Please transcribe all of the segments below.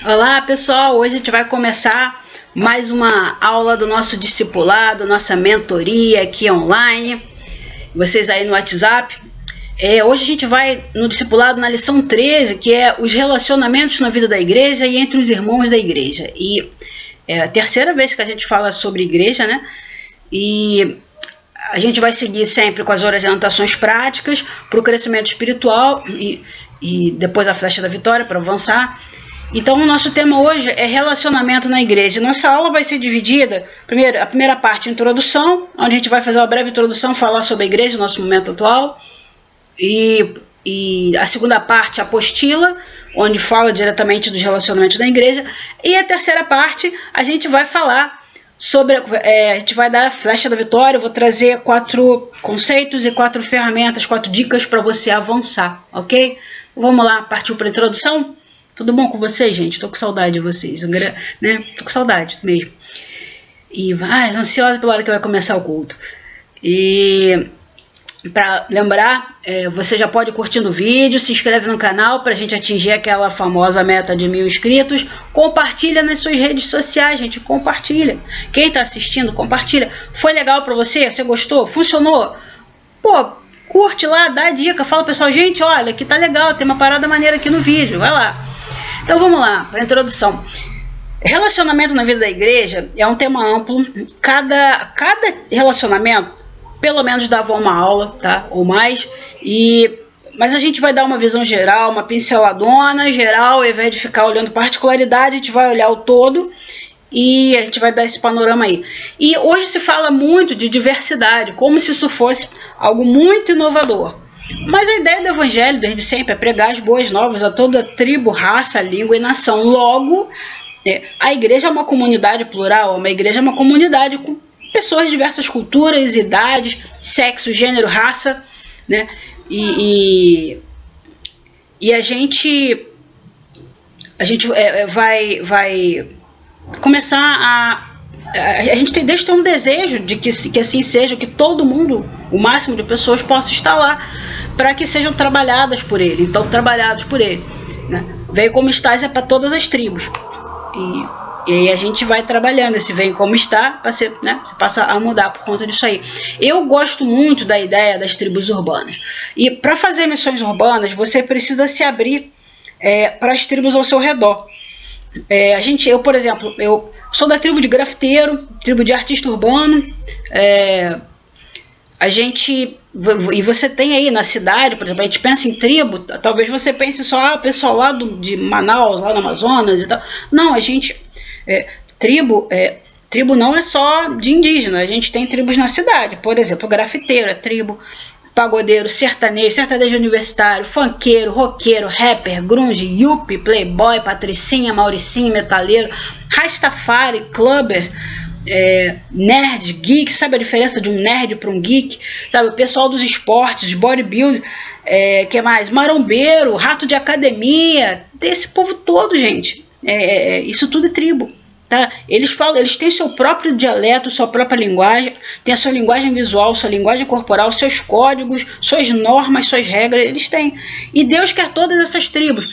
Olá pessoal, hoje a gente vai começar mais uma aula do nosso discipulado, nossa mentoria aqui online, vocês aí no WhatsApp. Hoje a gente vai no discipulado na lição 13, que é os relacionamentos na vida da igreja e entre os irmãos da igreja. E é a terceira vez que a gente fala sobre igreja, né? E a gente vai seguir sempre com as orientações práticas para o crescimento espiritual e depois a flecha da vitória para avançar. Então o nosso tema hoje é relacionamento na igreja. Nossa aula vai ser dividida, a primeira parte, introdução, onde a gente vai fazer uma breve introdução, falar sobre a igreja, nosso momento atual, e a segunda parte, apostila, onde fala diretamente dos relacionamentos da igreja, e a terceira parte a gente vai falar sobre, a gente vai dar a flecha da vitória. Eu vou trazer 4 conceitos e 4 ferramentas, 4 dicas para você avançar, ok? Vamos lá, partiu para a introdução? Tudo bom com vocês, gente? Tô com saudade de vocês, né? Tô com saudade mesmo. E ansiosa pela hora que vai começar o culto. E para lembrar, você já pode curtir no vídeo, se inscreve no canal para a gente atingir aquela famosa meta de 1000 inscritos. Compartilha nas suas redes sociais, gente. Compartilha. Quem está assistindo, compartilha. Foi legal para você? Você gostou? Funcionou? Pô, curte lá, dá a dica. Fala pessoal, gente, olha, que tá legal, tem uma parada maneira aqui no vídeo. Vai lá. Então vamos lá, para a introdução. Relacionamento na vida da igreja é um tema amplo. Cada relacionamento, pelo menos dava uma aula, tá? Ou mais. Mas a gente vai dar uma visão geral, uma pinceladona geral, ao invés de ficar olhando particularidade, a gente vai olhar o todo e a gente vai dar esse panorama aí. E hoje se fala muito de diversidade, como se isso fosse algo muito inovador. Mas a ideia do evangelho, desde sempre, é pregar as boas novas a toda tribo, raça, língua e nação. Logo, a igreja é uma comunidade plural, uma igreja é uma comunidade com pessoas de diversas culturas, idades, sexo, gênero, raça, né? E a gente vai começar a gente desde ter um desejo de que assim seja, que todo mundo, o máximo de pessoas, possa estar lá, para que sejam trabalhadas por ele. Então, trabalhados por ele, né? Veio como estás é para todas as tribos. E aí a gente vai trabalhando esse vem como está, para você, né? Você passa a mudar por conta disso aí. Eu gosto muito da ideia das tribos urbanas. E para fazer missões urbanas, você precisa se abrir para as tribos ao seu redor. Eu, por exemplo, eu sou da tribo de grafiteiro, tribo de artista urbano. E você tem aí na cidade, por exemplo, a gente pensa em tribo, talvez você pense só, o pessoal lá de Manaus, lá no Amazonas e tal. Não, tribo não é só de indígena, a gente tem tribos na cidade, por exemplo, grafiteiro é tribo, pagodeiro, sertanejo universitário, funkeiro, roqueiro, rapper, grunge, yuppie, playboy, patricinha, mauricinho, metaleiro, rastafari, clubber, nerd, geek. Sabe a diferença de um nerd para um geek? Sabe, o pessoal dos esportes, bodybuilder, que mais? Marombeiro, rato de academia, desse povo todo, gente. Isso tudo é tribo. Tá? Eles têm seu próprio dialeto, sua própria linguagem, tem a sua linguagem visual, sua linguagem corporal, seus códigos, suas normas, suas regras, eles têm. E Deus quer todas essas tribos.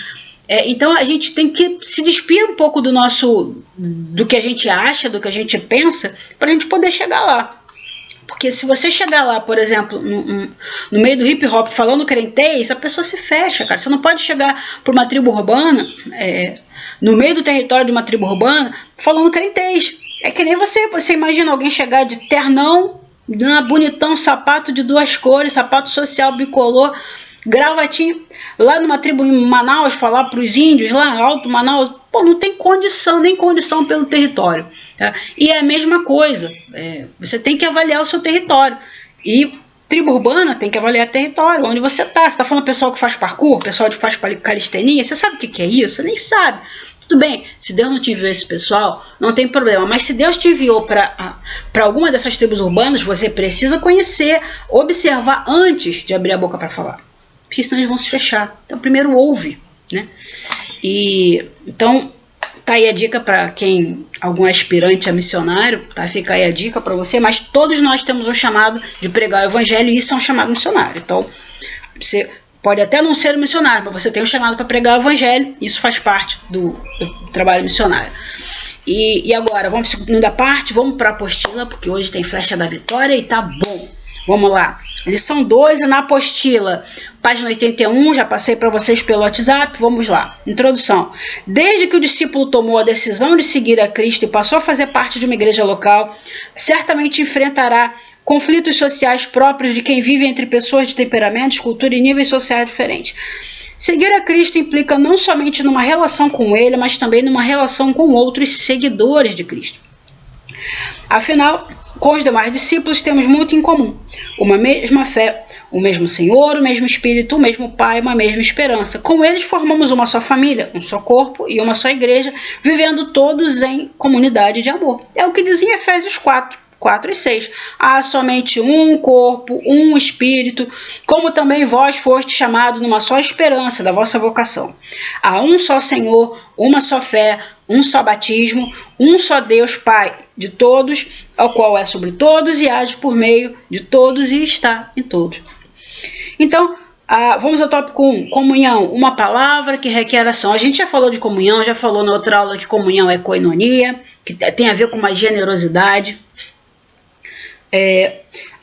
Então a gente tem que se despir um pouco do que a gente acha, do que a gente pensa, para a gente poder chegar lá. Porque se você chegar lá, por exemplo, no meio do hip hop falando crentez, a pessoa se fecha, cara. Você não pode chegar para uma tribo urbana, no meio do território de uma tribo urbana, falando crentez. É que nem você imagina alguém chegar de ternão, bonitão, sapato de 2 cores, sapato social bicolor, gravatinho, lá numa tribo em Manaus, falar para os índios lá, Alto Manaus, pô, não tem condição, nem condição pelo território, tá? E é a mesma coisa, você tem que avaliar o seu território, e tribo urbana tem que avaliar território, onde você está. Você está falando pessoal que faz parkour, pessoal que faz calistenia, você sabe o que é isso? Você nem sabe. Tudo bem, se Deus não te enviou esse pessoal, não tem problema, mas se Deus te enviou para alguma dessas tribos urbanas, você precisa conhecer, observar antes de abrir a boca para falar, porque senão eles vão se fechar. Então primeiro ouve, né? Então tá aí a dica para algum aspirante a missionário, tá? Fica aí a dica para você, mas todos nós temos um chamado de pregar o evangelho, e isso é um chamado missionário. Então você Pode até não ser um missionário, mas você tem um chamado para pregar o evangelho, isso faz parte do trabalho missionário. E agora, vamos para a segunda parte, vamos para a apostila, porque hoje tem flecha da vitória e tá bom. Vamos lá. Lição 12 na apostila, página 81, já passei para vocês pelo WhatsApp, vamos lá. Introdução. Desde que o discípulo tomou a decisão de seguir a Cristo e passou a fazer parte de uma igreja local, certamente enfrentará conflitos sociais próprios de quem vive entre pessoas de temperamentos, cultura e níveis sociais diferentes. Seguir a Cristo implica não somente numa relação com Ele, mas também numa relação com outros seguidores de Cristo. Afinal, com os demais discípulos temos muito em comum. Uma mesma fé, o mesmo Senhor, o mesmo Espírito, o mesmo Pai, uma mesma esperança. Com eles formamos uma só família, um só corpo e uma só igreja, vivendo todos em comunidade de amor. É o que dizia Efésios 4 e 6. Há somente um corpo, um espírito, como também vós foste chamados numa só esperança da vossa vocação. Há um só Senhor, uma só fé, um só batismo, um só Deus Pai de todos, ao qual é sobre todos e age por meio de todos e está em todos. Então, vamos ao tópico 1, comunhão, uma palavra que requer ação. A gente já falou de comunhão, já falou na outra aula que comunhão é koinonia, que tem a ver com uma generosidade.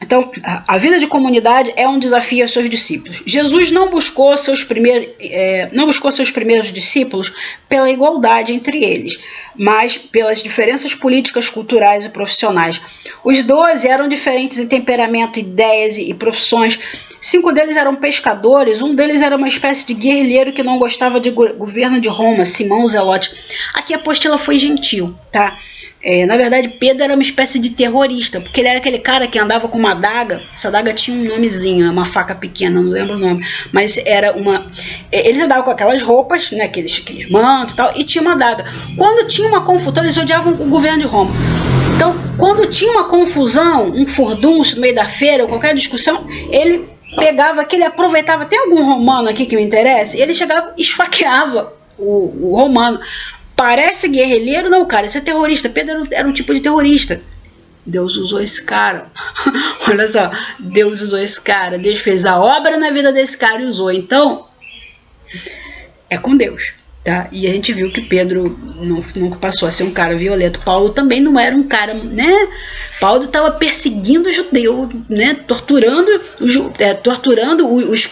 Então, a vida de comunidade é um desafio aos seus discípulos. Jesus não buscou seus primeiros discípulos pela igualdade entre eles, mas pelas diferenças políticas, culturais e profissionais. Os 12 eram diferentes em temperamento, ideias e profissões. 5 deles eram pescadores, um deles era uma espécie de guerrilheiro que não gostava do governo de Roma, Simão Zelote. Aqui a apostila foi gentil, tá? Na verdade, Pedro era uma espécie de terrorista, porque ele era aquele cara que andava com uma adaga. Essa adaga tinha um nomezinho, uma faca pequena, não lembro o nome, mas era uma... Eles andavam com aquelas roupas, né, aqueles mantos e tal, e tinha uma adaga. Quando tinha uma confusão, eles odiavam o governo de Roma. Então, quando tinha uma confusão, um furdunço no meio da feira, ou qualquer discussão, ele pegava, que ele aproveitava, tem algum romano aqui que me interessa? Ele chegava e esfaqueava o romano. Parece guerrilheiro? Não, cara, isso é terrorista. Pedro era um tipo de terrorista. Deus usou esse cara. Olha só, Deus usou esse cara. Deus fez a obra na vida desse cara e usou. Então, é com Deus, tá? E a gente viu que Pedro não passou a ser um cara violento. Paulo também não era um cara, né? Paulo estava perseguindo o judeu, né? Torturando os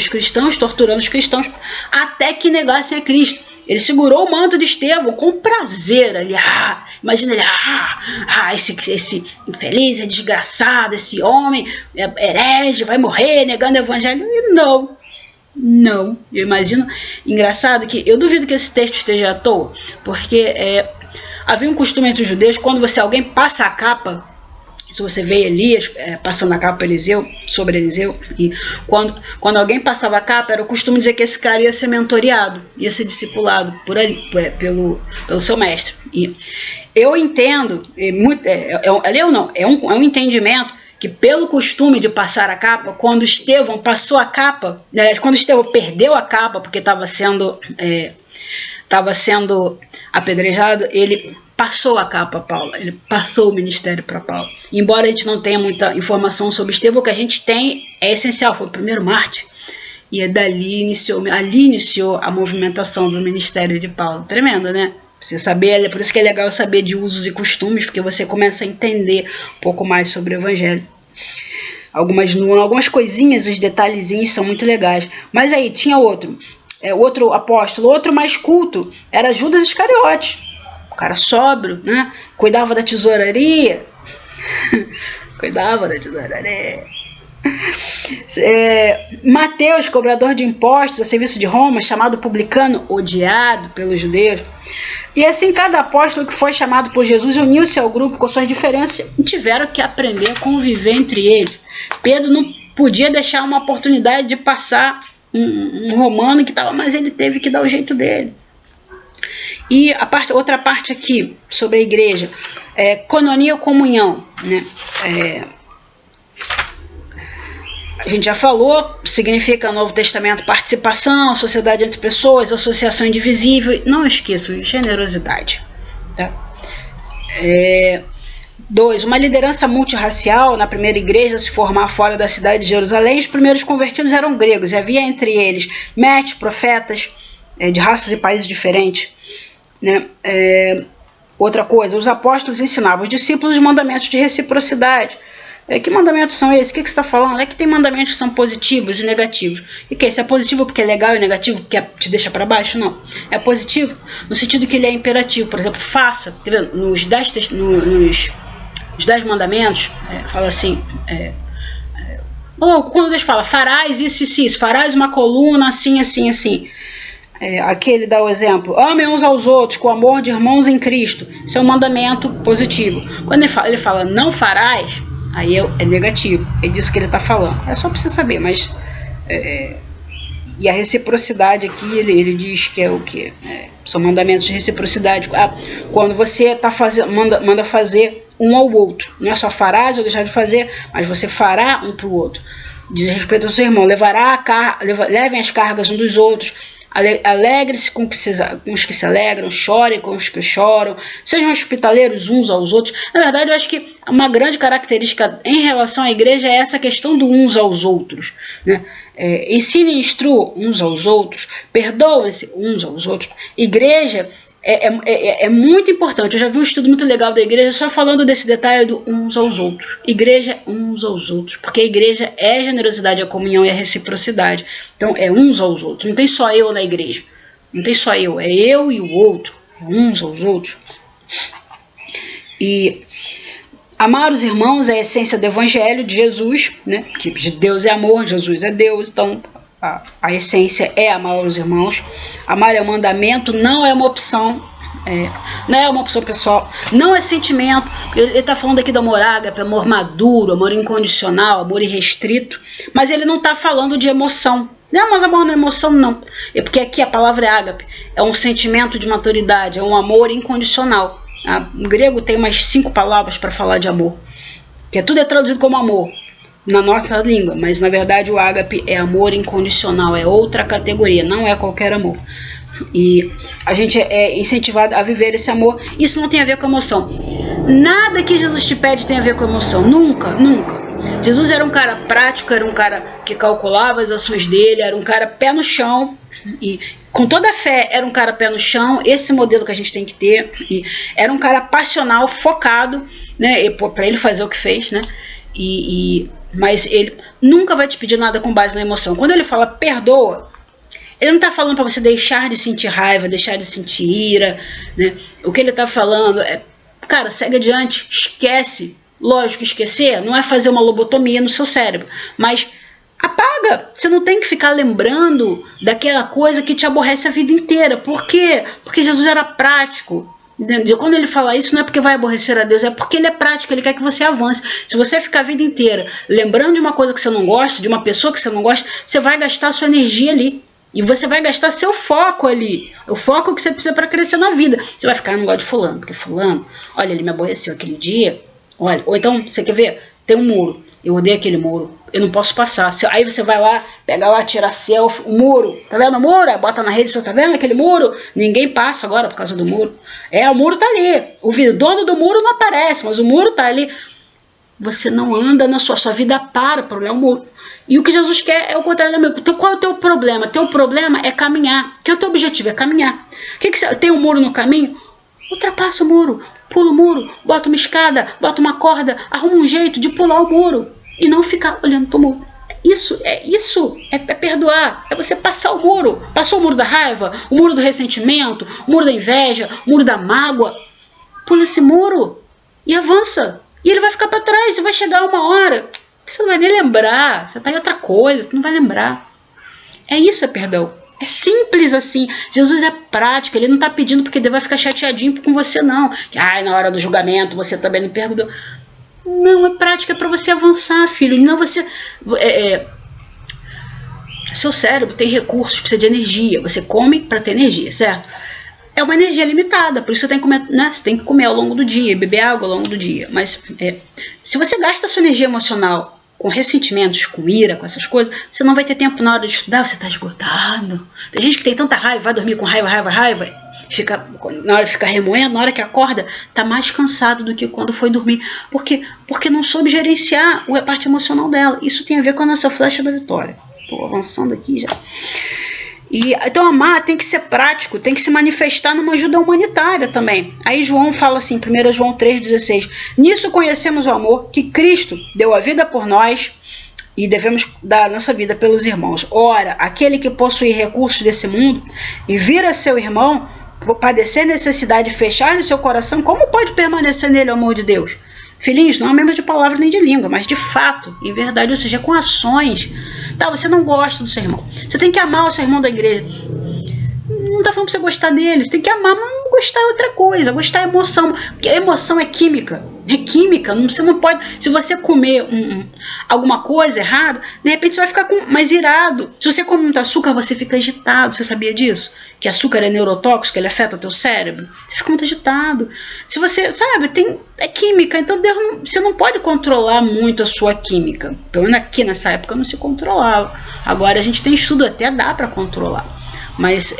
cristãos, torturando os cristãos, até que negassem a Cristo. Ele segurou o manto de Estevão com prazer. Ele, imagina ele, esse infeliz, é desgraçado, esse homem é herege, vai morrer negando o evangelho. E não, eu imagino, engraçado que eu duvido que esse texto esteja à toa, porque havia um costume entre os judeus, quando alguém passa a capa, se você vê Elias passando a capa sobre Eliseu, e quando alguém passava a capa, era o costume dizer que esse cara ia ser mentoreado, ia ser discipulado por ali, pelo seu mestre. E eu entendo, é um entendimento que pelo costume de passar a capa, quando Estevão passou a capa, quando Estevão perdeu a capa porque estava sendo apedrejado, ele passou a capa a Paulo, ele passou o ministério para Paulo. Embora a gente não tenha muita informação sobre Estevão, o que a gente tem é essencial, foi o primeiro mártir, e ali iniciou a movimentação do ministério de Paulo. Tremendo, né? Você saber, por isso que é legal saber de usos e costumes, porque você começa a entender um pouco mais sobre o evangelho. Algumas coisinhas, os detalhezinhos são muito legais. Mas aí tinha outro apóstolo, outro mais culto, era Judas Iscariote. O cara sóbrio, né? Cuidava da tesouraria. Mateus, cobrador de impostos a serviço de Roma, chamado publicano, odiado pelos judeus. E assim, cada apóstolo que foi chamado por Jesus uniu-se ao grupo com suas diferenças e tiveram que aprender a conviver entre eles. Pedro não podia deixar uma oportunidade de passar um romano que estava, mas ele teve que dar o jeito dele. E outra parte aqui sobre a igreja, koinonia ou comunhão, né? A gente já falou, significa Novo Testamento participação, sociedade entre pessoas, associação indivisível. Não esqueçam, generosidade. Tá? 2. Uma liderança multirracial na primeira igreja se formar fora da cidade de Jerusalém. Os primeiros convertidos eram gregos e havia entre eles mestres, profetas de raças e países diferentes. Né? Outra coisa, os apóstolos ensinavam os discípulos os mandamentos de reciprocidade. Que mandamentos são esses? O que você está falando? É que tem mandamentos que são positivos e negativos. E que se é positivo porque é legal e negativo porque te deixa para baixo? Não. É positivo no sentido que ele é imperativo. Por exemplo, faça. Nos 10 mandamentos, fala assim... quando Deus fala, farás isso e isso, farás uma coluna assim, assim, assim. Aqui ele dá o exemplo, amem uns aos outros com amor de irmãos em Cristo. Isso é um mandamento positivo. Quando ele fala não farás, aí é negativo. É disso que ele está falando. É só para você saber, mas... e a reciprocidade aqui, ele diz que é o quê? São mandamentos de reciprocidade. Quando você manda fazer um ao outro. Não é só farás ou deixar de fazer, mas você fará um para o outro. Diz respeito ao seu irmão. Levem as cargas uns dos outros. Alegre-se com os que se alegram, chorem com os que choram, sejam hospitaleiros uns aos outros. Na verdade, eu acho que uma grande característica em relação à igreja é essa questão do uns aos outros, né? Ensine e instrua uns aos outros, perdoem-se uns aos outros. Igreja é muito importante. Eu já vi um estudo muito legal da igreja só falando desse detalhe do uns aos outros. Igreja uns aos outros, porque a igreja é a generosidade, a comunhão e a reciprocidade. Então é uns aos outros, não tem só eu na igreja, não tem só eu, é eu e o outro, é uns aos outros. E amar os irmãos é a essência do evangelho de Jesus, né? Que Deus é amor, Jesus é Deus, então a essência é amar os irmãos. Amar é um mandamento, não é uma opção. Não é uma opção pessoal, não é sentimento. Ele está falando aqui do amor ágape, amor maduro, amor incondicional, amor irrestrito, mas ele não está falando de emoção. Não, mas amor não é emoção, não. É porque aqui a palavra é ágape, é um sentimento de maturidade, é um amor incondicional. O grego tem umas 5 palavras para falar de amor, que tudo é traduzido como amor na nossa língua, mas na verdade o ágape é amor incondicional, é outra categoria, não é qualquer amor. E a gente é incentivado a viver esse amor. Isso não tem a ver com emoção. Nada que Jesus te pede tem a ver com emoção. Nunca, nunca. Jesus era um cara prático, era um cara que calculava as ações dele, era um cara pé no chão. E com toda a fé, era um cara pé no chão. Esse modelo que a gente tem que ter. E era um cara passional, focado, né, para ele fazer o que fez, né? Mas ele nunca vai te pedir nada com base na emoção. Quando ele fala perdoa, ele não está falando para você deixar de sentir raiva, deixar de sentir ira, né? O que ele está falando é, cara, segue adiante, esquece. Lógico, esquecer não é fazer uma lobotomia no seu cérebro, mas apaga. Você não tem que ficar lembrando daquela coisa que te aborrece a vida inteira. Por quê? Porque Jesus era prático. Quando ele fala isso, não é porque vai aborrecer a Deus, é porque ele é prático, ele quer que você avance. Se você ficar a vida inteira lembrando de uma coisa que você não gosta, de uma pessoa que você não gosta, você vai gastar a sua energia ali. E você vai gastar seu foco ali. O foco que você precisa para crescer na vida. Você vai ficar, eu não gosto de fulano, porque fulano, olha, ele me aborreceu aquele dia. Olha, ou então, você quer ver? Tem um muro. Eu odeio aquele muro. Eu não posso passar. Aí você vai lá, pega lá, tira selfie, o muro. Tá vendo o muro? Aí bota na rede, você tá vendo aquele muro? Ninguém passa agora por causa do muro. O muro tá ali. O dono do muro não aparece, mas o muro tá ali. Você não anda na sua vida para olhar o muro. E o que Jesus quer é o contrário, amigo. Então, qual é o teu problema? Teu problema é caminhar. Que é o teu objetivo? É caminhar. Tem um muro no caminho? Ultrapassa o muro. Pula o muro. Bota uma escada. Bota uma corda. Arruma um jeito de pular o muro. E não ficar olhando para o muro. Isso é perdoar. É você passar o muro. Passou o muro da raiva, o muro do ressentimento, o muro da inveja, o muro da mágoa. Pula esse muro e avança. E ele vai ficar para trás. E vai chegar uma hora que você não vai nem lembrar. Você está em outra coisa, você não vai lembrar. Isso é perdão. É simples assim. Jesus é prático. Ele não está pedindo porque ele vai ficar chateadinho com você, não. Na hora do julgamento você também não perdoou. Não, é prática, é para você avançar, filho. Não você... Seu cérebro tem recursos, precisa de energia. Você come para ter energia, certo? É uma energia limitada, por isso você tem que comer, né? Você tem que comer ao longo do dia, beber água ao longo do dia. Mas se você gasta a sua energia emocional com ressentimentos, com ira, com essas coisas, você não vai ter tempo na hora de estudar, você está esgotado. Tem gente que tem tanta raiva, vai dormir com raiva. na hora de ficar remoendo, na hora que acorda, tá mais cansado do que quando foi dormir. Por quê? Porque não soube gerenciar a parte emocional dela. Isso tem a ver com a nossa flecha da vitória. Tô avançando aqui já. Então amar tem que ser prático, tem que se manifestar numa ajuda humanitária também. Aí João fala assim, 1 João 3,16, nisso conhecemos o amor, que Cristo deu a vida por nós e devemos dar a nossa vida pelos irmãos. Ora, aquele que possui recursos desse mundo e vira seu irmão, padecer necessidade e fechar no seu coração, como pode permanecer nele o amor de Deus? Filhinhos, não é mesmo de palavra nem de língua, mas de fato, em verdade, ou seja, com ações. Tá, você não gosta do seu irmão. Você tem que amar o seu irmão da igreja. Não tá falando pra você gostar dele. Você tem que amar, mas não gostar é outra coisa. Gostar é emoção. Porque a emoção é química. É química. Você não pode... Se você comer alguma coisa errada, de repente você vai ficar mais irado. Se você come muito açúcar, você fica agitado. Você sabia disso? Que açúcar é neurotóxico, ele afeta o teu cérebro. Você fica muito agitado. Se você, sabe, é química. Então você não pode controlar muito a sua química. Pelo menos aqui nessa época não se controlava. Agora a gente tem estudo, até dá para controlar. Mas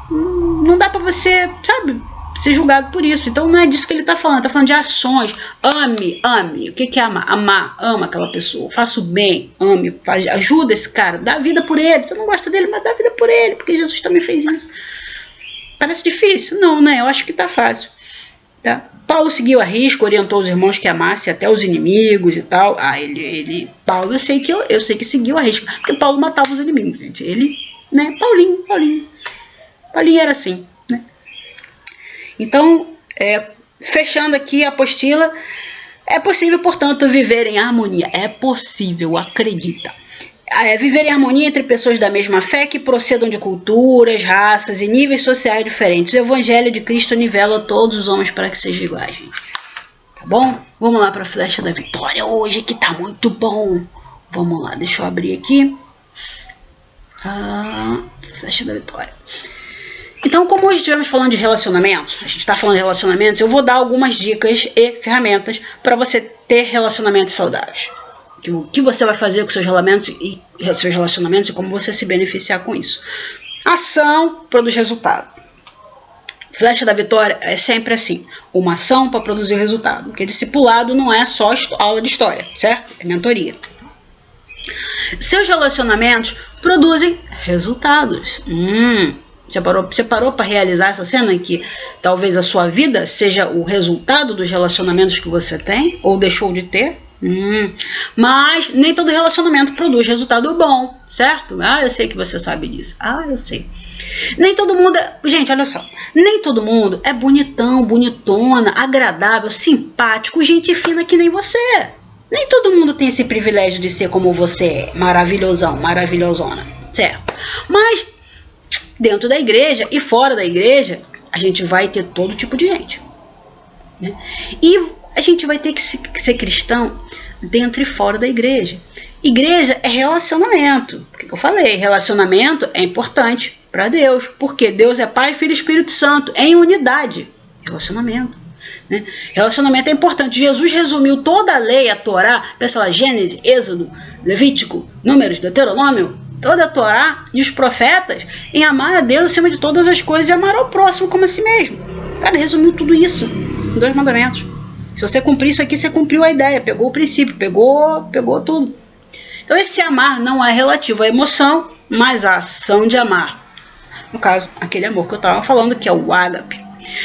não dá para você, sabe, ser julgado por isso. Então não é disso que ele está falando. Está falando de ações. Ame. O que é amar? Amar, ama aquela pessoa. Faça o bem, ame, ajuda esse cara, dá vida por ele. Você não gosta dele, mas dá vida por ele, porque Jesus também fez isso. Parece difícil? Não, né? Eu acho que está fácil. Tá? Paulo seguiu a risco, orientou os irmãos que amassem até os inimigos e tal. Paulo, eu sei que seguiu a risco, porque Paulo matava os inimigos, gente. Ele, né? Paulinho era assim, né? Então, fechando aqui a apostila, é possível, portanto, viver em harmonia. É possível, acredita. Viver em harmonia entre pessoas da mesma fé que procedam de culturas, raças e níveis sociais diferentes. O Evangelho de Cristo nivela todos os homens para que sejam iguais, gente. Tá bom? Vamos lá para a flecha da vitória hoje, que tá muito bom. Vamos lá, deixa eu abrir aqui. Flecha da vitória. Então, como hoje estivemos falando de relacionamentos, a gente está falando de relacionamentos, eu vou dar algumas dicas e ferramentas para você ter relacionamentos saudáveis. O que você vai fazer com seus relacionamentos e como você se beneficiar com isso. Ação produz resultado. Flecha da vitória é sempre assim. Uma ação para produzir o resultado. Porque discipulado não é só aula de história, certo? É mentoria. Seus relacionamentos produzem resultados. Você parou para realizar essa cena em que talvez a sua vida seja o resultado dos relacionamentos que você tem ou deixou de ter? Mas nem todo relacionamento produz resultado bom, certo? Eu sei que você sabe disso. Eu sei. Nem todo mundo gente, olha só. Nem todo mundo é bonitão, bonitona, agradável, simpático, gente fina que nem você. Nem todo mundo tem esse privilégio de ser como você é, maravilhosão, maravilhosona, certo? Mas dentro da igreja e fora da igreja, a gente vai ter todo tipo de gente, né? E a gente vai ter que ser cristão dentro e fora da igreja. Igreja é relacionamento. O que eu falei? Relacionamento é importante para Deus, porque Deus é Pai, Filho e Espírito Santo, em unidade. Relacionamento, né? Relacionamento é importante. Jesus resumiu toda a lei, a Torá, pensa lá, Gênesis, Êxodo, Levítico, Números, Deuteronômio, toda a Torá e os profetas em amar a Deus acima de todas as coisas e amar ao próximo como a si mesmo. Cara, resumiu tudo isso em 2 mandamentos. Se você cumprir isso aqui, você cumpriu a ideia, pegou o princípio, pegou tudo. Então esse amar não é relativo à emoção, mas à ação de amar. No caso, aquele amor que eu estava falando, que é o ágape.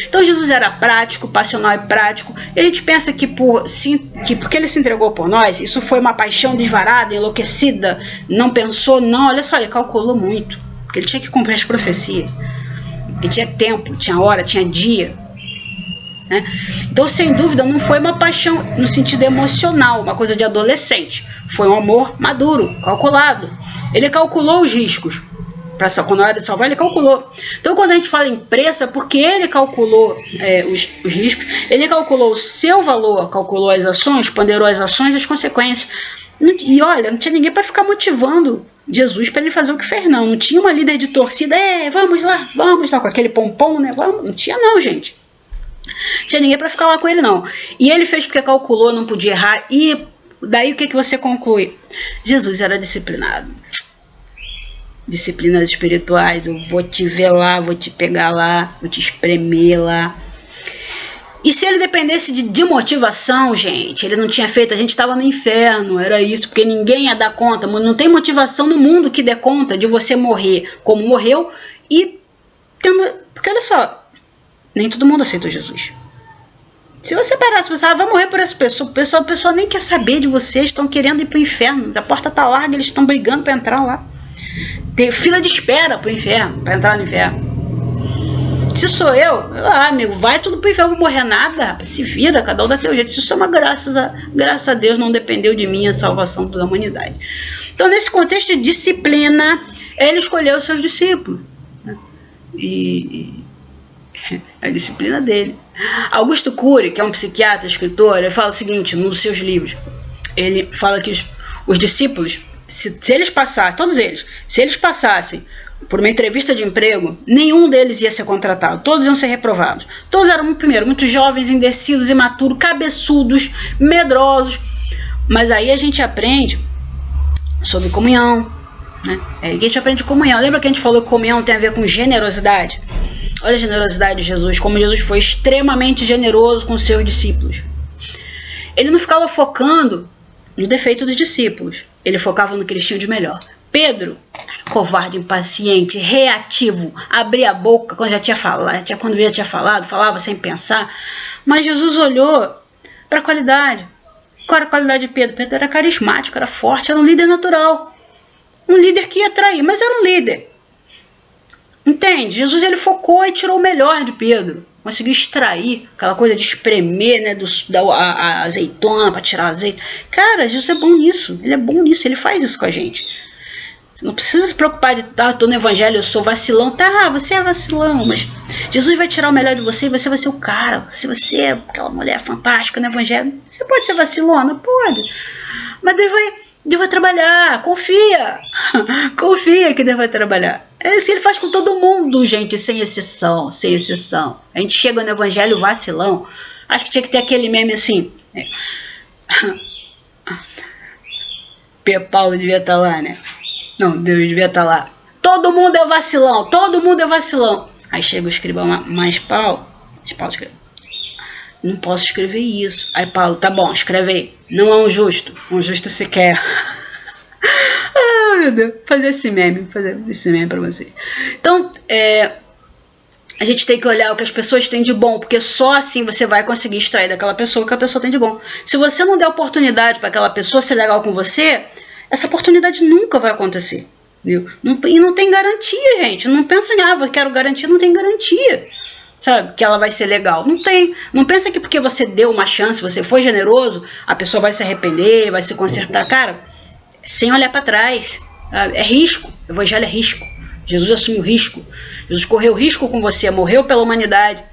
Então Jesus era prático, passional e prático. E a gente pensa que porque ele se entregou por nós, isso foi uma paixão desvarada, enlouquecida, não pensou, não. Olha só, ele calculou muito, porque ele tinha que cumprir as profecias. Ele tinha tempo, tinha hora, tinha dia, né? Então, sem dúvida, não foi uma paixão no sentido emocional, uma coisa de adolescente. Foi um amor maduro, calculado. Ele calculou os riscos. Quando a hora de salvar, ele calculou. Então, quando a gente fala em preço, é porque ele calculou os riscos, ele calculou o seu valor, calculou as ações, ponderou as ações e as consequências. E olha, não tinha ninguém para ficar motivando Jesus para ele fazer o que fez, não. Não tinha uma líder de torcida, vamos lá, com aquele pompom, né? Não tinha, não, gente. Não tinha ninguém para ficar lá com ele, não. E ele fez porque calculou, não podia errar. E daí o que você conclui? Jesus era disciplinado. disciplinas espirituais. Eu vou te ver lá, vou te pegar lá, vou te espremer lá. E se ele dependesse de motivação, gente, ele não tinha feito, a gente estava no inferno, era isso, porque ninguém ia dar conta, não tem motivação no mundo que dê conta de você morrer como morreu e tendo, porque olha só, nem todo mundo aceitou Jesus. Se você parasse, você vai morrer por essa pessoa, a pessoa nem quer saber de vocês, estão querendo ir para o inferno, a porta está larga, eles estão brigando para entrar lá. Tem fila de espera para o inferno, para entrar no inferno. Se sou eu, amigo, vai tudo pro inferno, não vou morrer nada, se vira, cada um dá teu jeito. Isso é uma graças a Deus, não dependeu de mim a salvação da humanidade. Então, nesse contexto de disciplina, ele escolheu os seus discípulos. Né? E é a disciplina dele. Augusto Cury, que é um psiquiatra, escritor, ele fala o seguinte, num dos seus livros, ele fala que os discípulos, se eles passassem, todos eles, se eles passassem por uma entrevista de emprego, nenhum deles ia ser contratado, todos iam ser reprovados. Todos eram, primeiro, muito jovens, indecisos, imaturos, cabeçudos, medrosos. Mas aí a gente aprende sobre comunhão, né? É aí que a gente aprende comunhão. Lembra que a gente falou que comunhão tem a ver com generosidade? Olha a generosidade de Jesus, como Jesus foi extremamente generoso com os seus discípulos. Ele não ficava focando no defeito dos discípulos, ele focava no que eles tinham de melhor. Pedro, covarde, impaciente, reativo, abria a boca quando já tinha falado, falava sem pensar. Mas Jesus olhou para a qualidade. Qual era a qualidade de Pedro? Pedro era carismático, era forte, era um líder natural. Um líder que ia trair, mas era um líder. Entende? Jesus ele focou e tirou o melhor de Pedro. Conseguiu extrair aquela coisa de espremer, né, a azeitona para tirar azeite. Cara, Jesus é bom nisso. Ele é bom nisso, ele faz isso com a gente. Você não precisa se preocupar de, tô no evangelho, eu sou vacilão. Tá, você é vacilão, mas Jesus vai tirar o melhor de você e você vai ser o cara. Se você é aquela mulher fantástica no evangelho, você pode ser vacilona? Pode. Mas Deus vai trabalhar, confia. Confia que Deus vai trabalhar. É isso que ele faz com todo mundo, gente, sem exceção, sem exceção. A gente chega no evangelho vacilão. Acho que tinha que ter aquele meme assim. Paulo devia estar lá, né? Não, Deus devia estar lá. Todo mundo é vacilão, todo mundo é vacilão. Aí chega o escrivão, mas Paulo escreve. Não posso escrever isso. Aí Paulo, tá bom, escreve aí. Não é um justo se quer. Ah, meu Deus, fazer esse meme pra vocês. Então, a gente tem que olhar o que as pessoas têm de bom, porque só assim você vai conseguir extrair daquela pessoa o que a pessoa tem de bom. Se você não der oportunidade para aquela pessoa ser legal com você, essa oportunidade nunca vai acontecer. Entendeu? E não tem garantia, gente. Não pensa em, eu quero garantia, não tem garantia. Sabe, que ela vai ser legal. Não tem. Não pensa que porque você deu uma chance, você foi generoso, a pessoa vai se arrepender, vai se consertar. Cara, sem olhar para trás. Sabe? É risco. O evangelho é risco. Jesus assumiu risco. Jesus correu risco com você, morreu pela humanidade,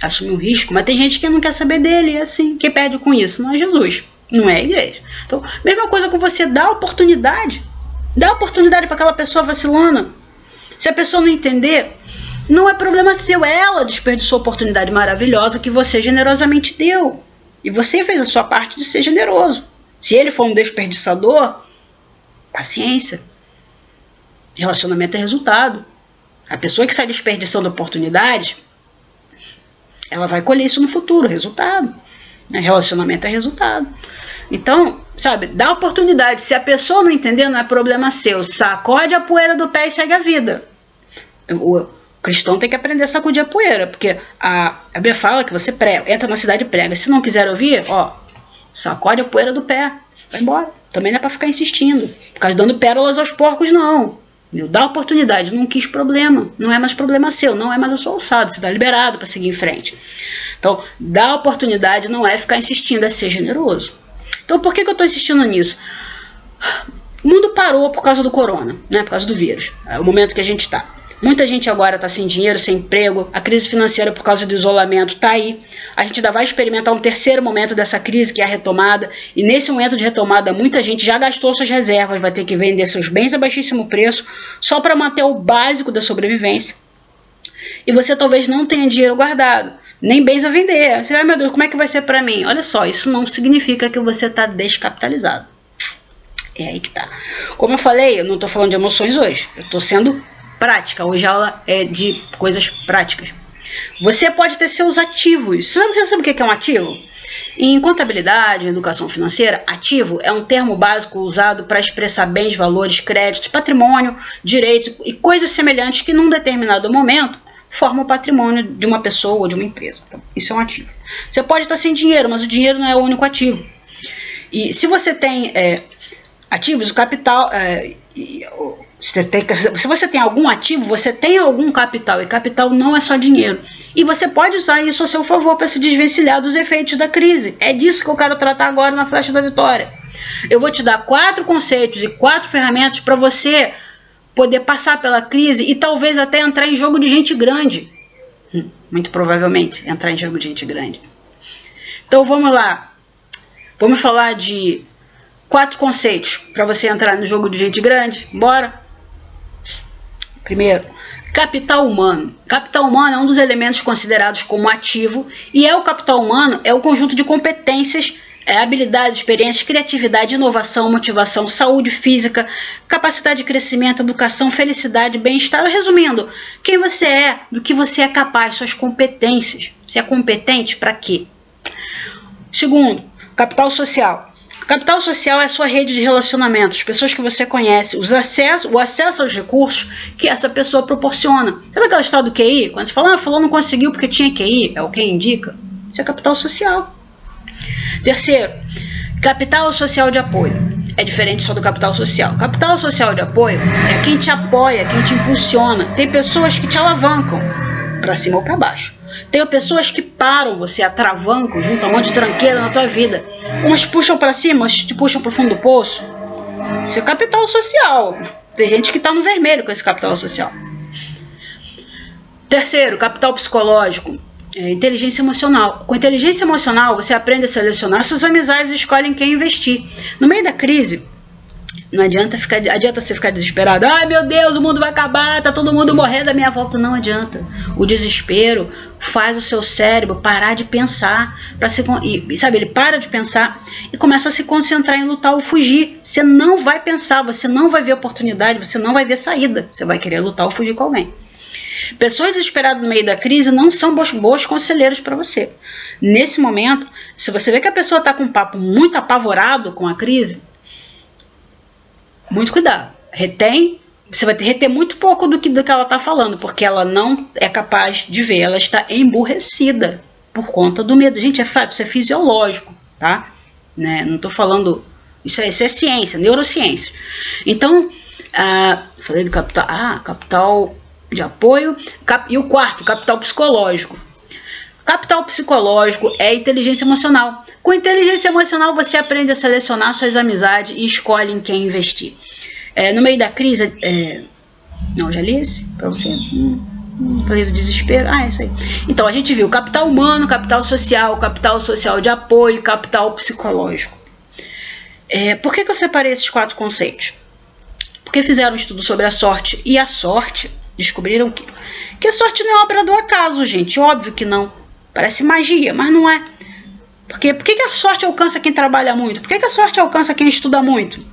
assumiu risco. Mas tem gente que não quer saber dele, é assim. Quem perde com isso não é Jesus, não é a igreja. Então, mesma coisa com você, dá oportunidade. Dá oportunidade para aquela pessoa vacilona. Se a pessoa não entender, não é problema seu. Ela desperdiçou a oportunidade maravilhosa que você generosamente deu. E você fez a sua parte de ser generoso. Se ele for um desperdiçador, paciência. Relacionamento é resultado. A pessoa que sai desperdiçando oportunidades, ela vai colher isso no futuro, resultado. Relacionamento é resultado. Então, sabe, dá oportunidade. Se a pessoa não entender, não é problema seu. Sacode a poeira do pé e segue a vida. O cristão tem que aprender a sacudir a poeira, porque a Bíblia fala que você prega, entra na cidade e prega. Se não quiser ouvir, sacode a poeira do pé, vai embora. Também não é para ficar insistindo, ficar dando pérolas aos porcos, não. Dá oportunidade, não quis problema, não é mais problema seu, não é mais a sua alçada, você está liberado para seguir em frente. Então, dá oportunidade não é ficar insistindo, é ser generoso. Então, por que eu estou insistindo nisso? O mundo parou por causa do corona, né? Por causa do vírus, é o momento que a gente está. Muita gente agora está sem dinheiro, sem emprego, a crise financeira por causa do isolamento está aí. A gente ainda vai experimentar um terceiro momento dessa crise, que é a retomada, e nesse momento de retomada muita gente já gastou suas reservas, vai ter que vender seus bens a baixíssimo preço, só para manter o básico da sobrevivência. E você talvez não tenha dinheiro guardado, nem bens a vender. Você vai, meu Deus, como é que vai ser para mim? Olha só, isso não significa que você está descapitalizado. É aí que tá. Como eu falei, eu não tô falando de emoções hoje. Eu tô sendo prática. Hoje a aula é de coisas práticas. Você pode ter seus ativos. Sabe o que é um ativo? Em contabilidade, educação financeira, ativo é um termo básico usado para expressar bens, valores, créditos, patrimônio, direito e coisas semelhantes que num determinado momento formam o patrimônio de uma pessoa ou de uma empresa. Então, isso é um ativo. Você pode estar sem dinheiro, mas o dinheiro não é o único ativo. E se você tem ativos, o capital... se você tem algum ativo, você tem algum capital, e capital não é só dinheiro. E você pode usar isso a seu favor para se desvencilhar dos efeitos da crise. É disso que eu quero tratar agora na Flecha da Vitória. Eu vou te dar 4 conceitos e 4 ferramentas para você poder passar pela crise e talvez até entrar em jogo de gente grande. Muito provavelmente entrar em jogo de gente grande. Então vamos lá. Vamos falar de 4 conceitos para você entrar no jogo de gente grande. Bora? Primeiro, capital humano. Capital humano é um dos elementos considerados como ativo e o capital humano é o conjunto de competências, habilidades, experiências, criatividade, inovação, motivação, saúde física, capacidade de crescimento, educação, felicidade, bem-estar. Resumindo, quem você é, do que você é capaz, suas competências. Você é competente para quê? Segundo, capital social. Capital social é a sua rede de relacionamentos, pessoas que você conhece, o acesso aos recursos que essa pessoa proporciona. Sabe aquela história do QI? Quando você fala, fulano não conseguiu porque tinha QI, é o que indica. Isso é capital social. Terceiro, capital social de apoio. É diferente só do capital social. Capital social de apoio é quem te apoia, quem te impulsiona. Tem pessoas que te alavancam para cima ou para baixo. Tem pessoas que param você, atravancam, juntam um monte de tranqueira na tua vida. Umas puxam para cima, umas te puxam para o fundo do poço. Isso é capital social. Tem gente que está no vermelho com esse capital social. Terceiro, capital psicológico. Inteligência emocional. Com inteligência emocional, você aprende a selecionar suas amizades e escolhe em quem investir. No meio da crise, não adianta você ficar desesperado. Ai, meu Deus, o mundo vai acabar, tá todo mundo morrendo à minha volta. Não adianta. O desespero faz o seu cérebro parar de pensar. Ele para de pensar e começa a se concentrar em lutar ou fugir. Você não vai pensar, você não vai ver oportunidade, você não vai ver saída. Você vai querer lutar ou fugir com alguém. Pessoas desesperadas no meio da crise não são bons conselheiros para você. Nesse momento, se você vê que a pessoa está com um papo muito apavorado com a crise, muito cuidado. Você vai reter muito pouco do que ela está falando, porque ela não é capaz de ver, ela está emburrecida por conta do medo. Gente, é fato, isso é fisiológico, tá? Né? Não estou falando... Isso é ciência, neurociência. Então, falei do capital... capital de apoio. E o quarto, capital psicológico. Capital psicológico é inteligência emocional. Com inteligência emocional, você aprende a selecionar suas amizades e escolhe em quem investir. No meio da crise... Não, já li esse para você? Falei do desespero. É isso aí. Então, a gente viu capital humano, capital social de apoio, capital psicológico. Por que eu separei esses 4 conceitos? Porque fizeram um estudo sobre a sorte, e a sorte, descobriram que a sorte não é obra do acaso, gente. Óbvio que não. Parece magia, mas não é. Por que a sorte alcança quem trabalha muito? Por que a sorte alcança quem estuda muito?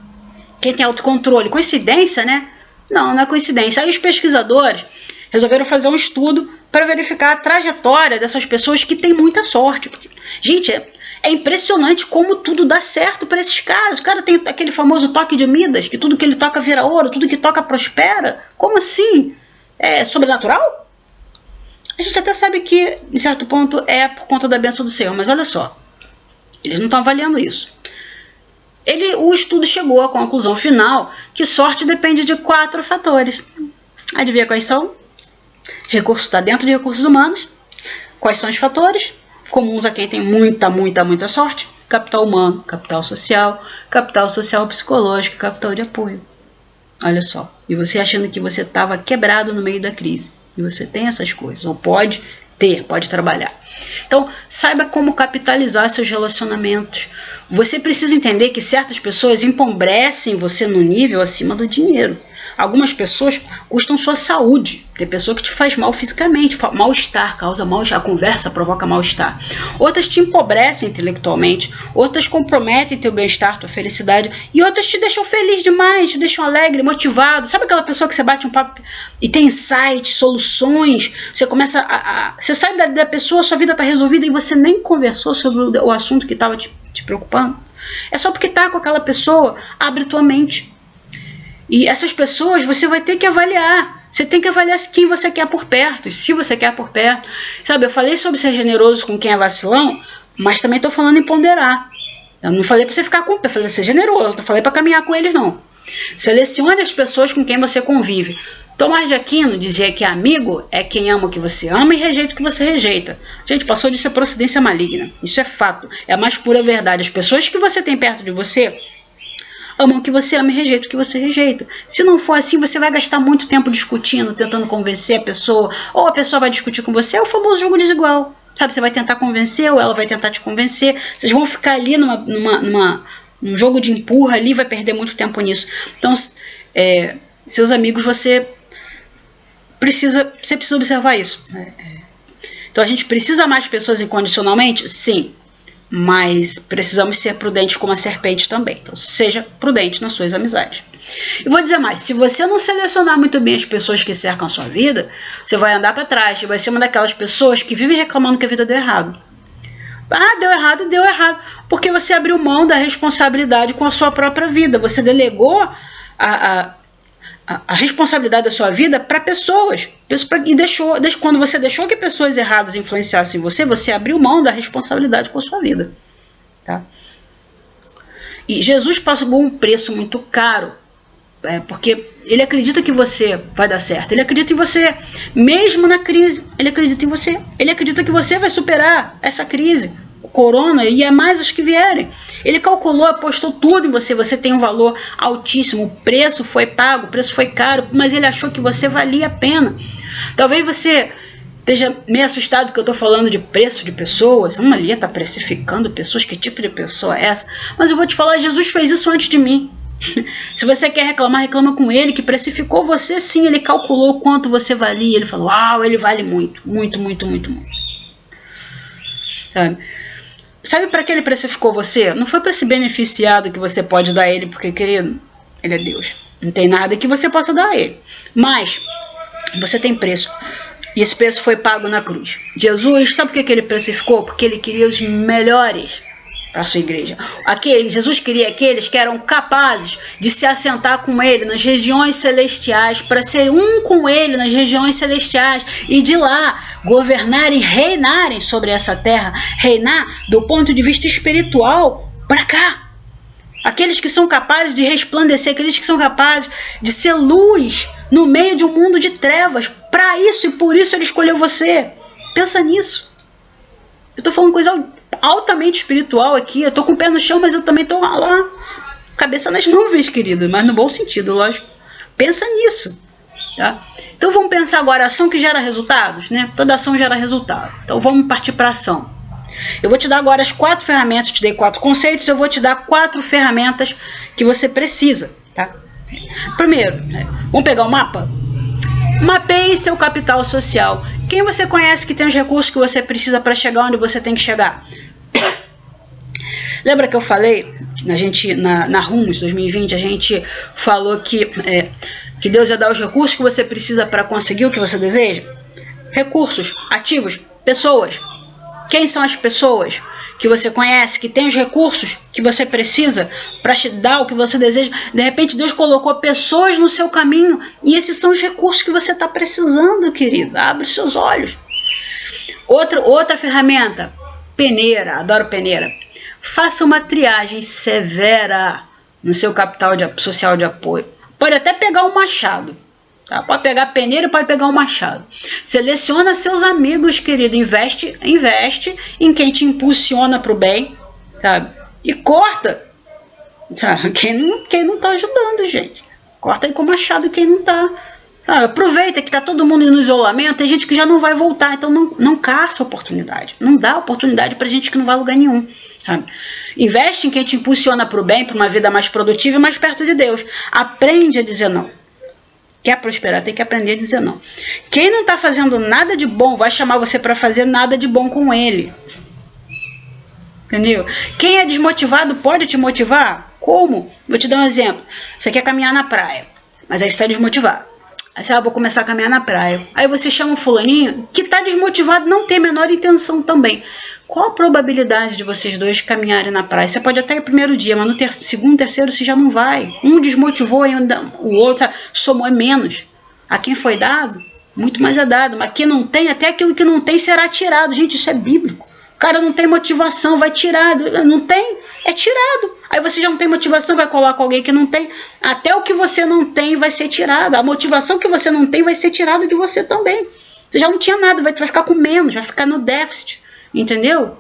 Quem tem autocontrole? Coincidência, né? Não é coincidência. Aí os pesquisadores resolveram fazer um estudo para verificar a trajetória dessas pessoas que têm muita sorte. Gente, é impressionante como tudo dá certo para esses caras. O cara tem aquele famoso toque de Midas, que tudo que ele toca vira ouro, tudo que toca prospera. Como assim? É sobrenatural? A gente até sabe que, em certo ponto, é por conta da bênção do Senhor, mas olha só, eles não estão avaliando isso. O estudo chegou à conclusão final que sorte depende de 4 fatores. Adivinha quais são? Recurso está dentro de recursos humanos. Quais são os fatores? Comuns a quem tem muita sorte. Capital humano, capital social psicológico, capital de apoio. Olha só, e você achando que você estava quebrado no meio da crise. E você tem essas coisas, ou pode ter, pode trabalhar. Então, saiba como capitalizar seus relacionamentos. Você precisa entender que certas pessoas empobrecem você no nível acima do dinheiro. Algumas pessoas custam sua saúde. Tem pessoa que te faz mal fisicamente, mal-estar, causa mal-estar, a conversa provoca mal-estar. Outras te empobrecem intelectualmente, outras comprometem teu bem-estar, tua felicidade, e outras te deixam feliz demais, te deixam alegre, motivado. Sabe aquela pessoa que você bate um papo e tem insights, soluções, você começa você sai da pessoa, sua vida está resolvida e você nem conversou sobre o assunto que estava te preocupando? É só porque está com aquela pessoa, abre tua mente. E essas pessoas você vai ter que avaliar. Você tem que avaliar quem você quer por perto. E se você quer por perto. Sabe, eu falei sobre ser generoso com quem é vacilão, mas também estou falando em ponderar. Eu não falei para você ficar com... Eu falei ser generoso, não falei para caminhar com eles, não. Selecione as pessoas com quem você convive. Tomás de Aquino dizia que amigo é quem ama o que você ama e rejeita o que você rejeita. Gente, passou disso a procedência maligna. Isso é fato. É a mais pura verdade. As pessoas que você tem perto de você amam o que você ama e rejeitam o que você rejeita. Se não for assim, você vai gastar muito tempo discutindo, tentando convencer a pessoa, ou a pessoa vai discutir com você. É o famoso jogo desigual. Sabe, você vai tentar convencer, ou ela vai tentar te convencer. Vocês vão ficar ali num jogo de empurra ali, vai perder muito tempo nisso. Então, seus amigos, você precisa observar isso. Então, a gente precisa amar as pessoas incondicionalmente? Sim. Mas precisamos ser prudentes como a serpente também. Então, seja prudente nas suas amizades. E vou dizer mais, se você não selecionar muito bem as pessoas que cercam a sua vida, você vai andar para trás, você vai ser uma daquelas pessoas que vivem reclamando que a vida deu errado. Ah, deu errado. Porque você abriu mão da responsabilidade com a sua própria vida. Você delegou a responsabilidade da sua vida para pessoas. E quando você deixou que pessoas erradas influenciassem você, você abriu mão da responsabilidade com a sua vida. Tá? E Jesus pagou um preço muito caro, porque ele acredita que você vai dar certo. Ele acredita em você, mesmo na crise. Ele acredita em você. Ele acredita que você vai superar essa crise, o corona e mais os que vierem. Ele calculou, apostou tudo em você. Você tem um valor altíssimo. O preço foi pago, o preço foi caro, mas ele achou que você valia a pena. Talvez você esteja meio assustado que eu estou falando de preço de pessoas. Ali está precificando pessoas, que tipo de pessoa é essa? Mas eu vou te falar, Jesus fez isso antes de mim. Se você quer reclamar, reclama com ele, que precificou você sim. Ele calculou quanto você valia. Ele falou, uau, ele vale muito, muito, muito, muito, muito. Sabe para que ele precificou você? Não foi para se beneficiar do que você pode dar a ele, porque, querido, ele é Deus. Não tem nada que você possa dar a ele. Mas você tem preço. E esse preço foi pago na cruz. Jesus, sabe por que ele precificou? Porque ele queria os melhores para a sua igreja. Jesus queria aqueles que eram capazes de se assentar com ele nas regiões celestiais, para ser um com ele nas regiões celestiais e de lá governarem e reinarem sobre essa terra, reinar do ponto de vista espiritual para cá. Aqueles que são capazes de resplandecer, aqueles que são capazes de ser luz no meio de um mundo de trevas. Para isso e por isso ele escolheu você. Pensa nisso. Eu estou falando coisa altamente espiritual aqui. Eu estou com o pé no chão, mas eu também estou lá, cabeça nas nuvens, querido. Mas no bom sentido, lógico. Pensa nisso. Tá? Então vamos pensar agora, ação que gera resultados, né? Toda ação gera resultado. Então vamos partir para a ação. Eu vou te dar agora as 4 ferramentas, te dei 4 conceitos, eu vou te dar 4 ferramentas que você precisa, tá? Primeiro, vamos pegar o mapa? Mapeie seu capital social. Quem você conhece que tem os recursos que você precisa para chegar onde você tem que chegar? Lembra que eu falei, na Rumos 2020, a gente falou que Deus ia dar os recursos que você precisa para conseguir o que você deseja? Recursos, ativos, pessoas. Quem são as pessoas que você conhece, que tem os recursos que você precisa para te dar o que você deseja? De repente Deus colocou pessoas no seu caminho e esses são os recursos que você está precisando, querido. Abre os seus olhos. Outra ferramenta, peneira, adoro peneira. Faça uma triagem severa no seu capital social de apoio. Pode até pegar um machado. Tá? Pode pegar peneira e pode pegar um machado. Seleciona seus amigos, querido. Investe em quem te impulsiona para o bem. Sabe? E corta. Sabe? Quem não está ajudando, gente. Corta aí com o machado quem não está Aproveita que está todo mundo no isolamento, tem gente que já não vai voltar, então não caça oportunidade. Não dá oportunidade para gente que não vai a lugar nenhum. Sabe? Investe em quem te impulsiona para o bem, para uma vida mais produtiva e mais perto de Deus. Aprende a dizer não. Quer prosperar, tem que aprender a dizer não. Quem não está fazendo nada de bom vai chamar você para fazer nada de bom com ele. Entendeu? Quem é desmotivado pode te motivar? Como? Vou te dar um exemplo. Você quer caminhar na praia, mas aí você está desmotivado. Aí você vou começar a caminhar na praia. Aí você chama um fulaninho que está desmotivado, não tem a menor intenção também. Qual a probabilidade de vocês dois caminharem na praia? Você pode até ir no primeiro dia, mas no segundo, terceiro você já não vai. Um desmotivou, ainda o outro somou menos. A quem foi dado, muito mais é dado. Mas quem não tem, até aquilo que não tem será tirado. Gente, isso é bíblico. O cara não tem motivação, vai tirado. Não tem, é tirado. Aí você já não tem motivação, vai colar com alguém que não tem. Até o que você não tem vai ser tirado. A motivação que você não tem vai ser tirada de você também. Você já não tinha nada, vai ficar com menos, vai ficar no déficit. Entendeu?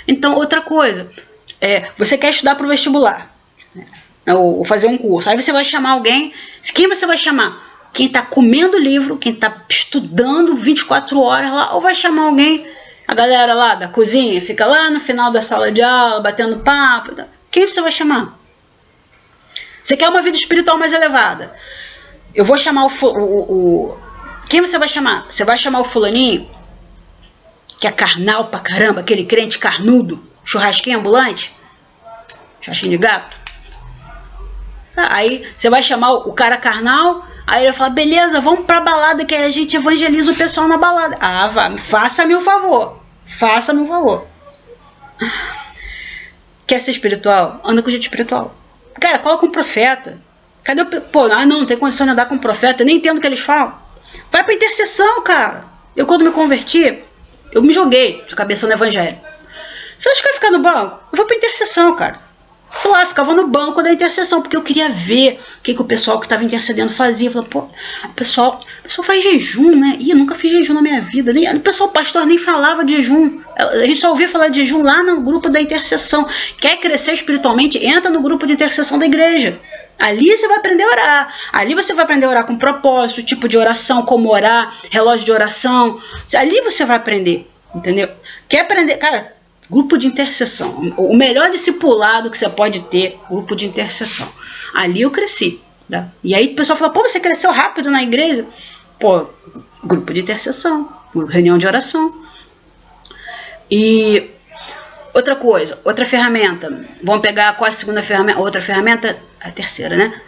Então, outra coisa, você quer estudar para o vestibular, ou fazer um curso, aí você vai chamar alguém. Quem você vai chamar? Quem está comendo livro, quem está estudando 24 horas lá, ou vai chamar alguém, a galera lá da cozinha, fica lá no final da sala de aula, batendo papo. Quem você vai chamar? Você quer uma vida espiritual mais elevada? Eu vou chamar quem você vai chamar? Você vai chamar o fulaninho que é carnal pra caramba, aquele crente carnudo, churrasquinho ambulante, churrasquinho de gato. Aí você vai chamar o cara carnal, aí ele vai falar, beleza, vamos pra balada que a gente evangeliza o pessoal na balada. Vai, faça-me um favor, faça-me um favor. Quer ser espiritual? Anda com gente espiritual. Cara, coloca um profeta. Cadê o... não tem condição de andar com um profeta, eu nem entendo o que eles falam. Vai pra intercessão, cara. Eu quando me converti, eu me joguei de cabeça no evangelho. Você acha que vai ficar no banco? Eu vou pra intercessão, cara. Fui lá, ficava no banco da intercessão, porque eu queria ver o que o pessoal que estava intercedendo fazia. Eu falei, pô, o pessoal faz jejum, né? Eu nunca fiz jejum na minha vida. O pastor nem falava de jejum. A gente só ouvia falar de jejum lá no grupo da intercessão. Quer crescer espiritualmente? Entra no grupo de intercessão da igreja. Ali você vai aprender a orar. Ali você vai aprender a orar com propósito, tipo de oração, como orar, relógio de oração. Ali você vai aprender, entendeu? Quer aprender? Cara, grupo de intercessão. O melhor discipulado que você pode ter, grupo de intercessão. Ali eu cresci. Tá? E aí o pessoal fala, pô, você cresceu rápido na igreja? Pô, grupo de intercessão, reunião de oração. E outra coisa, outra ferramenta. Vamos pegar qual a segunda ferramenta? Outra ferramenta, a terceira, né?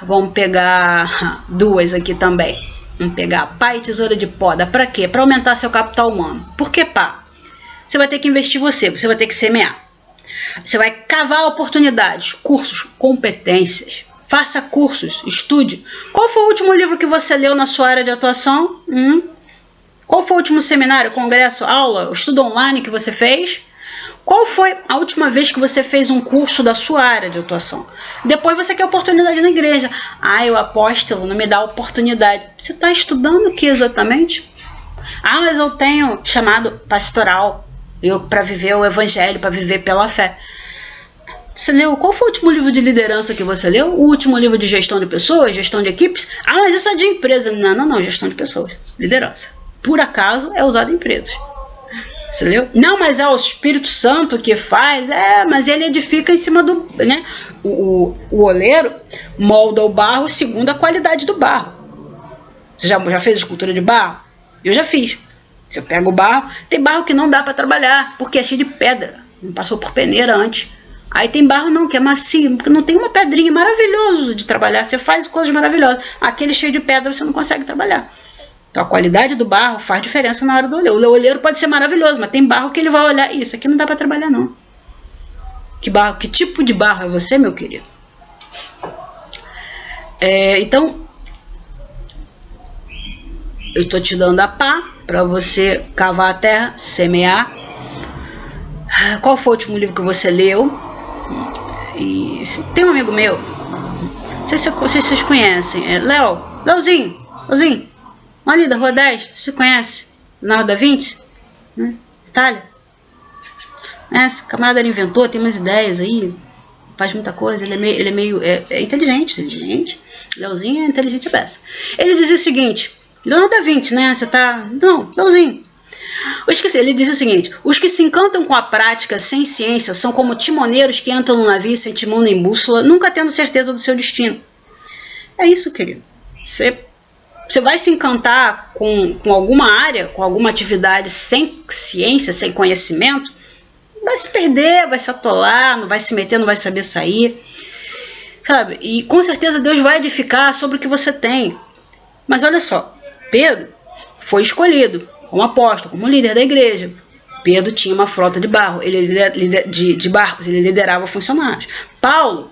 Vamos pegar duas aqui também. Vamos pegar pá e tesoura de poda. Para quê? Para aumentar seu capital humano. Por que pá? Você vai ter que investir você vai ter que semear. Você vai cavar oportunidades, cursos, competências. Faça cursos, estude. Qual foi o último livro que você leu na sua área de atuação? Qual foi o último seminário, congresso, aula, estudo online que você fez? Qual foi a última vez que você fez um curso da sua área de atuação? Depois você quer oportunidade na igreja. O apóstolo não me dá oportunidade. Você está estudando o que exatamente? Mas eu tenho chamado pastoral para viver o evangelho, para viver pela fé. Você leu? Qual foi o último livro de liderança que você leu? O último livro de gestão de pessoas, gestão de equipes? Mas isso é de empresa. Não, gestão de pessoas, liderança. Por acaso é usado em empresas. Você leu? Não, mas é o Espírito Santo que faz. Mas ele edifica em cima do... né? O oleiro molda o barro segundo a qualidade do barro. Você já fez escultura de barro? Eu já fiz. Você pega o barro, tem barro que não dá para trabalhar, porque é cheio de pedra, não passou por peneira antes. Aí tem barro não, que é macio, porque não tem uma pedrinha, maravilhoso de trabalhar, você faz coisas maravilhosas. Aquele cheio de pedra você não consegue trabalhar. Então a qualidade do barro faz diferença na hora do oleiro. O oleiro pode ser maravilhoso, mas tem barro que ele vai olhar, isso aqui não dá para trabalhar não. Que tipo de barro é você, meu querido? Então, eu estou te dando a pá para você cavar a terra, semear. Qual foi o último livro que você leu? E tem um amigo meu, não sei se vocês conhecem, Leozinho, ali da Rua 10, você conhece? Leonardo da Vinci, né? Itália. Esse camarada ele inventou, tem umas ideias aí, faz muita coisa, ele é meio inteligente. Leozinho é inteligente beça. Ele dizia o seguinte, Leonardo da Vinci, né? Você tá... Não, Leozinho. Ele diz o seguinte: os que se encantam com a prática sem ciência são como timoneiros que entram num navio sem timão nem bússola, nunca tendo certeza do seu destino. É isso, querido. Você vai se encantar com alguma área, com alguma atividade sem ciência, sem conhecimento, vai se perder, vai se atolar, não vai se meter, não vai saber sair, sabe? E com certeza Deus vai edificar sobre o que você tem. Mas olha só, Pedro foi escolhido como apóstolo, como líder da igreja. Pedro tinha uma frota de barcos, ele liderava funcionários. Paulo,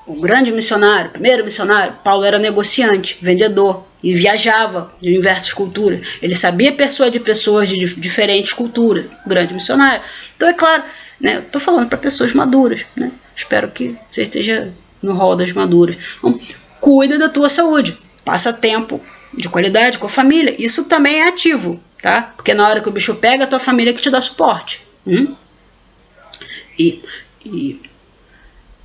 o grande missionário, primeiro missionário, Paulo era negociante, vendedor e viajava de diversas culturas. Ele sabia persuadir pessoas de diferentes culturas, grande missionário. Então é claro, né, eu estou falando para pessoas maduras, né? Espero que você esteja no rol das maduras. Então, cuida da tua saúde, passa tempo de qualidade com a família. Isso também é ativo, tá? Porque na hora que o bicho pega, a tua família que te dá suporte. E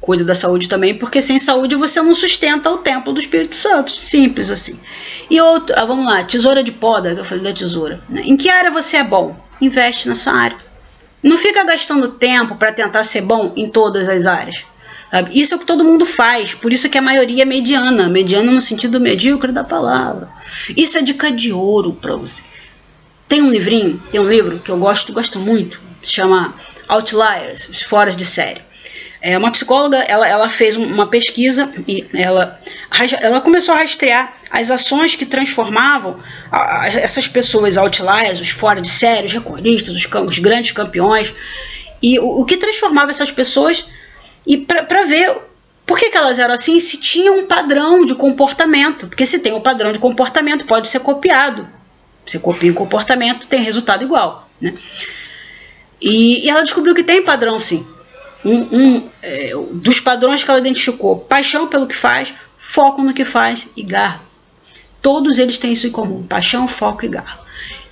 cuida da saúde também, porque sem saúde você não sustenta o templo do Espírito Santo. Simples assim. E outro, vamos lá, tesoura de poda, que eu falei da tesoura. Em que área você é bom? Investe nessa área. Não fica gastando tempo para tentar ser bom em todas as áreas. Sabe? Isso é o que todo mundo faz, por isso que a maioria é mediana. Mediana no sentido medíocre da palavra. Isso é dica de ouro para você. Tem um livro que eu gosto muito, chama Outliers, os Foras de Série. É uma psicóloga, ela fez uma pesquisa e ela começou a rastrear as ações que transformavam essas pessoas outliers, os fora de série, os recordistas, os grandes campeões, e o que transformava essas pessoas, e para ver por que elas eram assim, se tinha um padrão de comportamento, porque se tem um padrão de comportamento pode ser copiado. Você copia o comportamento, tem resultado igual, né? E ela descobriu que tem padrão sim. Dos padrões que ela identificou: paixão pelo que faz, foco no que faz e garra. Todos eles têm isso em comum: paixão, foco e garra.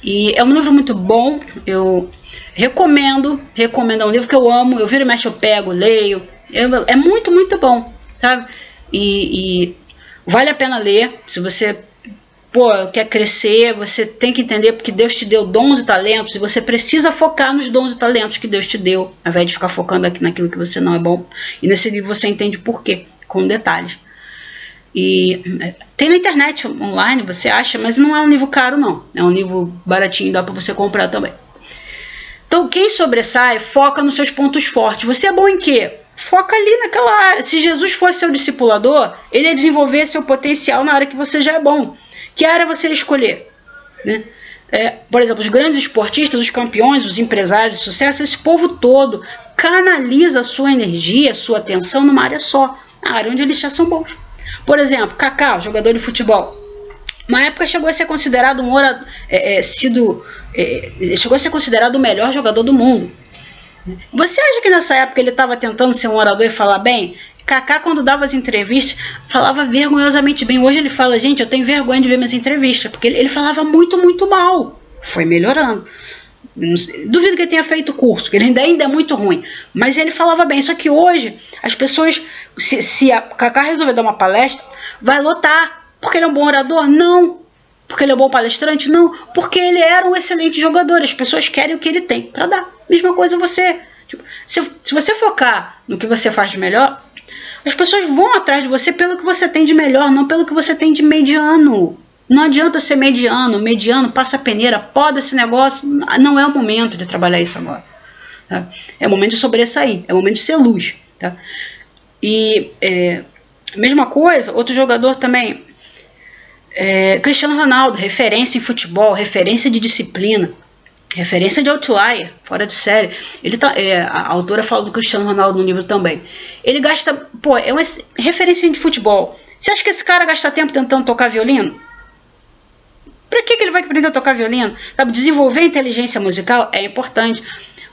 E é um livro muito bom, eu recomendo, é um livro que eu amo, eu viro e mexe, eu pego, leio, é muito, muito bom, sabe? E vale a pena ler. Se você quer crescer, você tem que entender porque Deus te deu dons e talentos e você precisa focar nos dons e talentos que Deus te deu, ao invés de ficar focando aqui naquilo que você não é bom. E nesse livro você entende por quê, com detalhes. E tem na internet online, você acha, mas não é um livro caro não, é um livro baratinho, dá para você comprar também. Então quem sobressai, foca nos seus pontos fortes. Você é bom em quê? Foca ali naquela área. Se Jesus fosse seu discipulador, ele ia desenvolver seu potencial na área que você já é bom. Que área você ia escolher? Né? Por exemplo, os grandes esportistas, os campeões, os empresários de sucesso, esse povo todo canaliza a sua energia, a sua atenção numa área só, a área onde eles já são bons. Por exemplo, Kaká, jogador de futebol. Uma época chegou a ser considerado chegou a ser considerado o melhor jogador do mundo. Você acha que nessa época ele estava tentando ser um orador e falar bem? Kaká, quando dava as entrevistas, falava vergonhosamente bem. Hoje ele fala: gente, eu tenho vergonha de ver minhas entrevistas, porque ele falava muito, muito mal. Foi melhorando. Duvido que ele tenha feito curso, que ele ainda é muito ruim, mas ele falava bem. Só que hoje as pessoas, se a Kaká resolver dar uma palestra, vai lotar. Porque ele é um bom orador? Não. Porque ele é um bom palestrante? Não. Porque ele era um excelente jogador. As pessoas querem o que ele tem para dar. Mesma coisa você. Se você focar no que você faz de melhor, as pessoas vão atrás de você pelo que você tem de melhor, não pelo que você tem de mediano. Não adianta ser mediano, passa a peneira, poda esse negócio. Não é o momento de trabalhar isso agora. Tá? É o momento de sobressair, é o momento de ser luz. Tá? E mesma coisa, outro jogador também, Cristiano Ronaldo, referência em futebol, referência de disciplina, referência de outlier, fora de série. A autora fala do Cristiano Ronaldo no livro também. Ele gasta, é uma referência de futebol. Você acha que esse cara gasta tempo tentando tocar violino? Para que ele vai aprender a tocar violino? Sabe, desenvolver a inteligência musical é importante,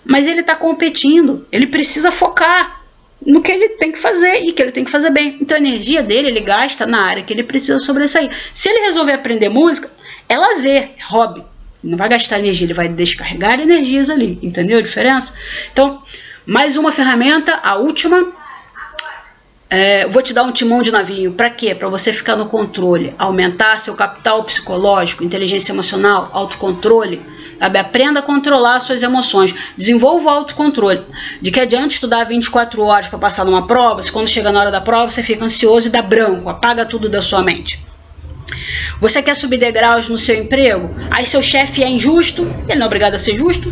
mas ele está competindo, ele precisa focar no que ele tem que fazer e que ele tem que fazer bem. Então a energia dele ele gasta na área que ele precisa sobressair. Se ele resolver aprender música, é lazer, é hobby. Não vai gastar energia, ele vai descarregar energias ali. Entendeu a diferença? Então, mais uma ferramenta, a última, Vou te dar um timão de navio. Para quê? Para você ficar no controle, aumentar seu capital psicológico, inteligência emocional, autocontrole. Sabe? Aprenda a controlar suas emoções. Desenvolva o autocontrole. De que adianta estudar 24 horas para passar numa prova, se quando chega na hora da prova você fica ansioso e dá branco, apaga tudo da sua mente. Você quer subir degraus no seu emprego? Aí seu chefe é injusto, ele não é obrigado a ser justo.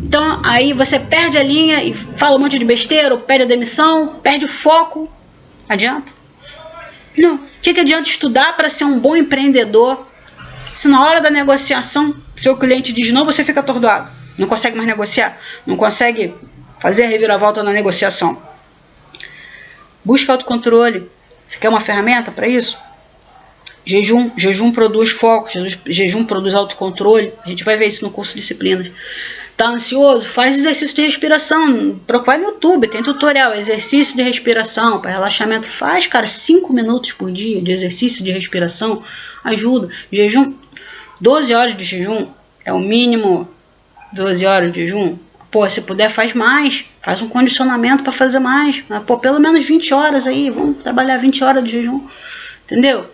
Então aí você perde a linha e fala um monte de besteira, ou perde a demissão, perde o foco. Adianta? Não. O que adianta estudar para ser um bom empreendedor se na hora da negociação seu cliente diz não, você fica atordoado, não consegue mais negociar, não consegue fazer a reviravolta na negociação? Busca autocontrole. Você quer uma ferramenta para isso? Jejum produz foco, jejum produz autocontrole. A gente vai ver isso no curso de disciplinas. Tá ansioso? Faz exercício de respiração. Procura no YouTube, tem tutorial, exercício de respiração para relaxamento. Faz, cara, 5 minutos por dia de exercício de respiração. Ajuda. Jejum, 12 horas de jejum é o mínimo. 12 horas de jejum. Pô, se puder, faz mais. Faz um condicionamento para fazer mais. Pô, pelo menos 20 horas aí. Vamos trabalhar 20 horas de jejum. Entendeu?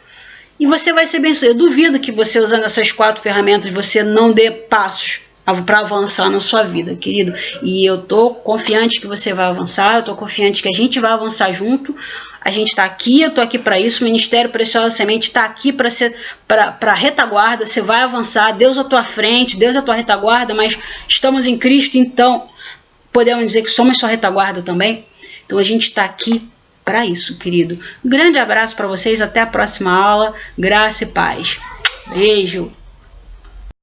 E você vai ser bem sucedido. Eu duvido que você usando essas 4 ferramentas você não dê passos para avançar na sua vida, querido. E eu tô confiante que você vai avançar, eu tô confiante que a gente vai avançar junto. A gente tá aqui, eu tô aqui para isso. O Ministério Preciosa Semente tá aqui para retaguarda. Você vai avançar, Deus à tua frente, Deus à tua retaguarda, mas estamos em Cristo, então podemos dizer que somos sua retaguarda também. Então a gente tá aqui para isso, querido. Um grande abraço para vocês, até a próxima aula. Graça e paz. Beijo.